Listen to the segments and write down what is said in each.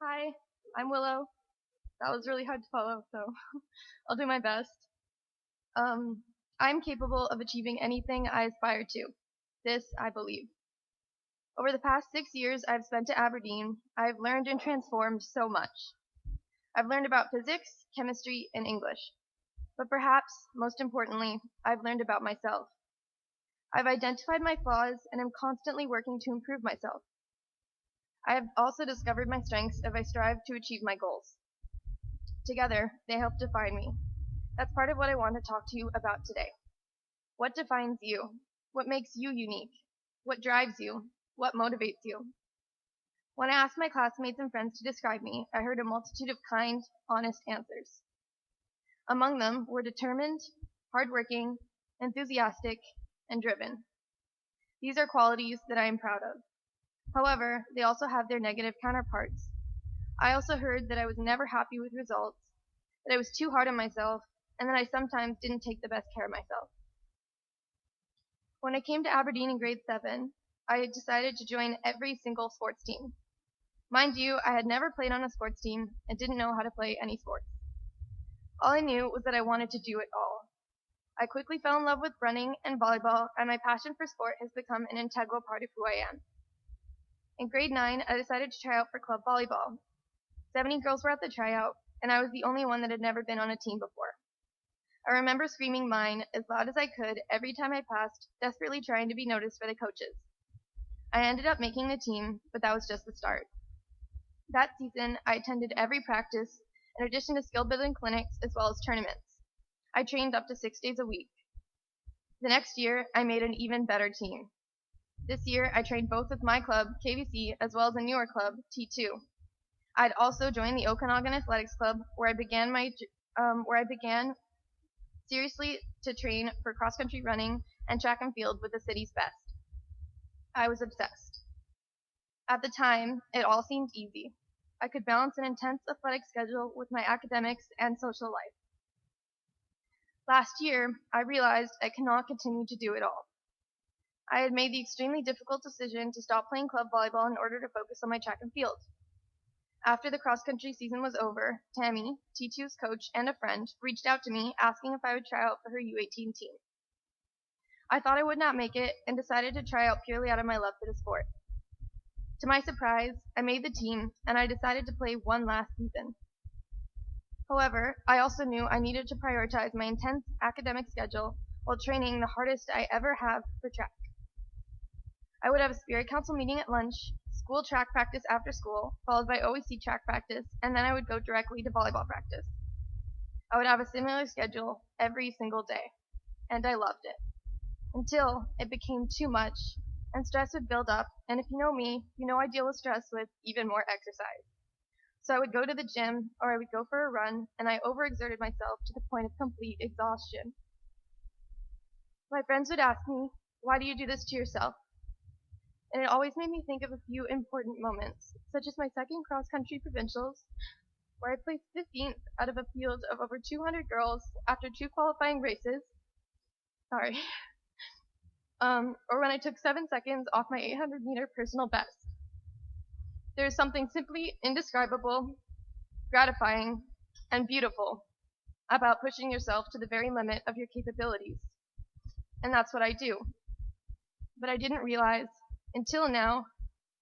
Hi, I'm Willow. That was really hard to follow, so I'll do my best. Um, I'm capable of achieving anything I aspire to. This I believe. Over the past 6 years I've spent at Aberdeen, I've learned and transformed so much. I've learned about physics, chemistry, and English. But perhaps, most importantly, I've learned about myself. I've identified my flaws and am constantly working to improve myself. I have also discovered my strengths as I strive to achieve my goals. Together, they help define me. That's part of what I want to talk to you about today. What defines you? What makes you unique? What drives you? What motivates you? When I asked my classmates and friends to describe me, I heard a multitude of kind, honest answers. Among them were determined, hardworking, enthusiastic, and driven. These are qualities that I am proud of. However, they also have their negative counterparts. I also heard that I was never happy with results, that I was too hard on myself, and that I sometimes didn't take the best care of myself. When I came to Aberdeen in grade 7, I had decided to join every single sports team. Mind you, I had never played on a sports team and didn't know how to play any sports. All I knew was that I wanted to do it all. I quickly fell in love with running and volleyball, and my passion for sport has become an integral part of who I am. In grade 9, I decided to try out for club volleyball. 70 girls were at the tryout, and I was the only one that had never been on a team before. I remember screaming mine as loud as I could every time I passed, desperately trying to be noticed by the coaches. I ended up making the team, but that was just the start. That season, I attended every practice, in addition to skill building clinics as well as tournaments. I trained up to 6 days a week. The next year, I made an even better team. This year, I trained both with my club, KVC, as well as a newer club, T2. I'd also joined the Okanagan Athletics Club, where I began seriously to train for cross-country running and track and field with the city's best. I was obsessed. At the time, it all seemed easy. I could balance an intense athletic schedule with my academics and social life. Last year, I realized I cannot continue to do it all. I had made the extremely difficult decision to stop playing club volleyball in order to focus on my track and field. After the cross-country season was over, Tammy, T2's coach and a friend, reached out to me asking if I would try out for her U18 team. I thought I would not make it and decided to try out purely out of my love for the sport. To my surprise, I made the team and I decided to play one last season. However, I also knew I needed to prioritize my intense academic schedule while training the hardest I ever have for track. I would have a spirit council meeting at lunch, school track practice after school, followed by OEC track practice, and then I would go directly to volleyball practice. I would have a similar schedule every single day, and I loved it. Until it became too much, and stress would build up, and if you know me, you know I deal with stress with even more exercise. So I would go to the gym, or I would go for a run, and I overexerted myself to the point of complete exhaustion. My friends would ask me, why do you do this to yourself? And it always made me think of a few important moments, such as my second cross-country provincials, where I placed 15th out of a field of over 200 girls after 2 qualifying races. Sorry. Or when I took 7 seconds off my 800-meter personal best. There is something simply indescribable, gratifying, and beautiful about pushing yourself to the very limit of your capabilities. And that's what I do. But I didn't realize, until now,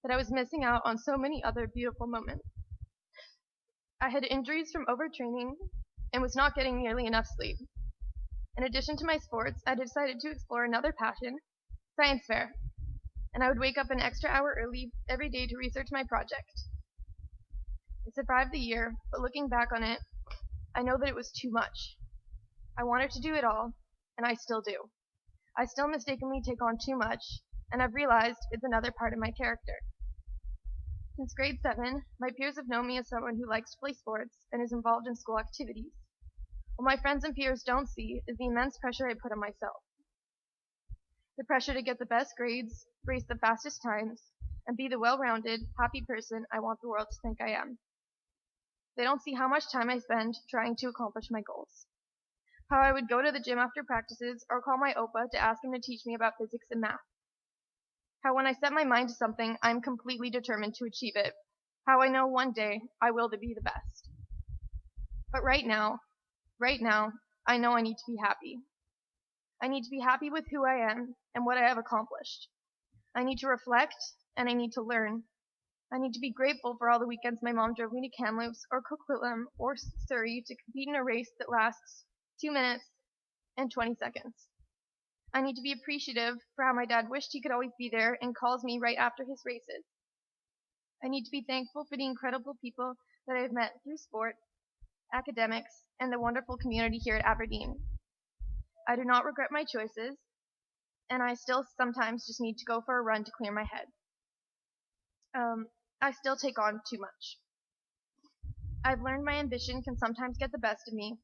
that I was missing out on so many other beautiful moments. I had injuries from overtraining and was not getting nearly enough sleep. In addition to my sports, I decided to explore another passion, science fair, and I would wake up an extra hour early every day to research my project. I survived the year, but looking back on it, I know that it was too much. I wanted to do it all, and I still do. I still mistakenly take on too much, and I've realized it's another part of my character. Since grade 7, my peers have known me as someone who likes to play sports and is involved in school activities. What my friends and peers don't see is the immense pressure I put on myself. The pressure to get the best grades, race the fastest times, and be the well-rounded, happy person I want the world to think I am. They don't see how much time I spend trying to accomplish my goals. How I would go to the gym after practices or call my OPA to ask him to teach me about physics and math. How when I set my mind to something, I'm completely determined to achieve it. how I know one day I will be the best. But right now, I know I need to be happy. I need to be happy with who I am and what I have accomplished. I need to reflect and I need to learn. I need to be grateful for all the weekends my mom drove me to Kamloops or Coquitlam or Surrey to compete in a race that lasts 2 minutes and 20 seconds. I need to be appreciative for how my dad wished he could always be there and calls me right after his races. I need to be thankful for the incredible people that I have met through sport, academics, and the wonderful community here at Aberdeen. I do not regret my choices, and I still sometimes just need to go for a run to clear my head. I still take on too much. I've learned my ambition can sometimes get the best of me.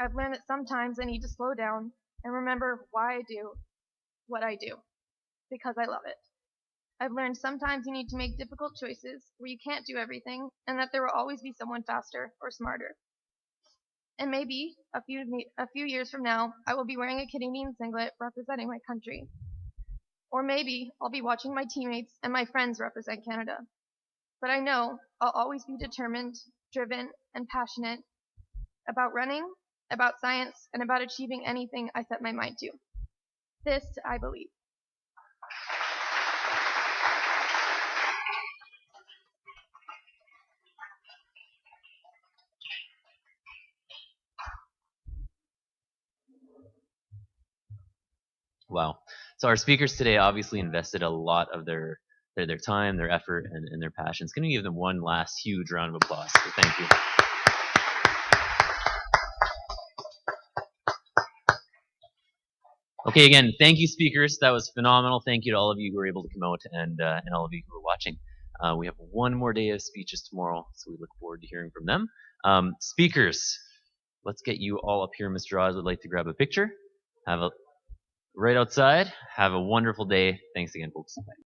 I've learned that sometimes I need to slow down and remember why I do what I do, because I love it. I've learned sometimes you need to make difficult choices where you can't do everything, and that there will always be someone faster or smarter. And maybe a few years from now, I will be wearing a Canadian singlet representing my country. Or maybe I'll be watching my teammates and my friends represent Canada. But I know I'll always be determined, driven, and passionate about running, about science, and about achieving anything I set my mind to. This I believe. Wow. So our speakers today obviously invested a lot of their time, their effort, and their passions. Can we give them one last huge round of applause? So thank you. Okay, again, thank you, speakers. That was phenomenal. Thank you to all of you who were able to come out and all of you who were watching. We have one more day of speeches tomorrow, so we look forward to hearing from them. Speakers, let's get you all up here. Mr. Oz would like to grab a picture. Right outside. Have a wonderful day. Thanks again, folks. Bye.